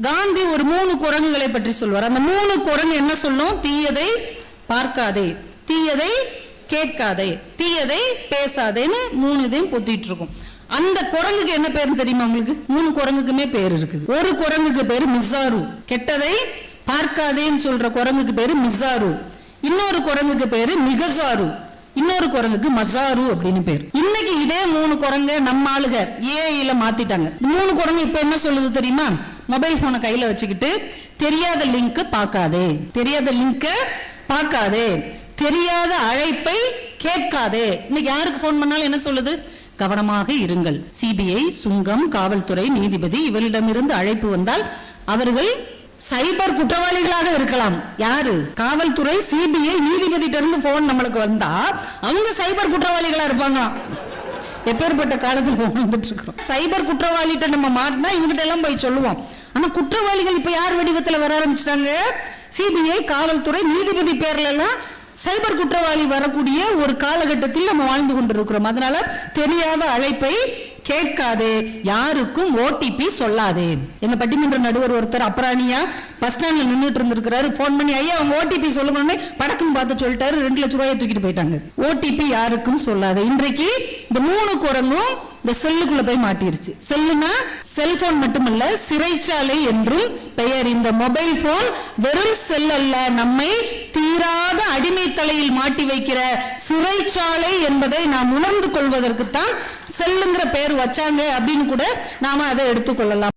காந்தி ஒரு 3 குரங்குகளை பற்றி சொல்வார். அந்த 3 குரங்கு என்ன சொல்லும்? தீயதை பார்க்காதே, தீயதை கேட்காதே, தீயதை பேசாதேன்னு 3 இதையும் பொத்திட்டு இருக்கும். அந்த குரங்குக்கு என்ன பேர் தெரியுமா உங்களுக்கு? 3 குரங்குக்குமே பேர் இருக்குது. ஒரு குரங்குக்கு பேரு மிசாரு, கெட்டதை பார்க்காதேன்னு சொல்ற குரங்குக்கு பேரு மிசாரு. இன்னொரு குரங்குக்கு பேரு மிகசாரு, இன்னொரு குரங்குக்கு மசாரு அப்படின்னு பேர். இன்னைக்கு இதே 3 குரங்க நம்ம ஆளுக ஏஐல மாத்திட்டாங்க. 3 குரங்கு இப்ப என்ன சொல்லுது தெரியுமா? மொபைல் போனை கையில வச்சுக்கிட்டு தெரியாத லிங்க் பார்க்காதே, தெரியாத லிங்க் பார்க்காதே, தெரியாத அழைப்பை கேட்காதே. இன்னைக்கு யாருக்கு போன் பண்ணாலும் என்ன சொல்லுது? கவனமாக இருங்கள், சிபிஐ, சுங்கம், காவல்துறை, நீதிபதி இவரிடமிருந்து அழைப்பு வந்தால் அவர்கள் சைபர் குற்றவாளிகளாக இருக்கலாம். யாரு? காவல்துறை, சிபிஐ, நீதிபதி இருந்து போன் நம்மளுக்கு வந்தா அவங்க சைபர் குற்றவாளிகளா இருப்பாங்க. எப்பேற்பட்ட காலத்தில் வந்துட்டு இருக்கிறோம். சைபர் குற்றவாளிகிட்ட நம்ம மாட்டினா இவங்கிட்ட எல்லாம் போய் சொல்லுவோம். ஆனா குற்றவாளிகள் இப்ப யார் வடிவத்தில் வர ஆரம்பிச்சிட்டாங்க? சிபிஐ, காவல்துறை, நீதிபதி பேர்ல எல்லாம் சைபர் குற்றவாளி வரக்கூடிய ஒரு காலகட்டத்தில் நம்ம வாழ்ந்து கொண்டிருக்கிறோம். அதனால தெரியாத அழைப்பை கேட்காதே, யாருக்கும் ஓடிபி சொல்லாதே. எங்க பட்டிமன்ற நடுவர் ஒருத்தர் அப்ராணியா பஸ் ஸ்டாண்ட்ல நின்றுட்டு இருந்திருக்கிறாரு. போன் பண்ணி ஐயா அவங்க ஓடிபி சொல்லுங்க, படக்குன்னு பார்த்து சொல்லிட்டாரு. 2 லட்சம் ரூபாயை தூக்கிட்டு போயிட்டாங்க. ஓடிபி யாருக்கும் சொல்லாதே. இன்றைக்கு இந்த 3 குரங்கும் இந்த செல்லுக்குள்ள போய் மாட்டிருச்சு. செல்லுனா செல்போன் மட்டுமல்ல, சிறைச்சாலை என்றும் பெயர். இந்த மொபைல் போன் வெறும் செல் அல்ல, நம்மை தீராத அடிமை தலையில் மாட்டி வைக்கிற சிறைச்சாலை என்பதை நாம் உணர்ந்து கொள்வதற்குத்தான் செல்லுங்கிற பெயர் வச்சாங்க அப்படின்னு கூட நாம அதை எடுத்துக்கொள்ளலாம்.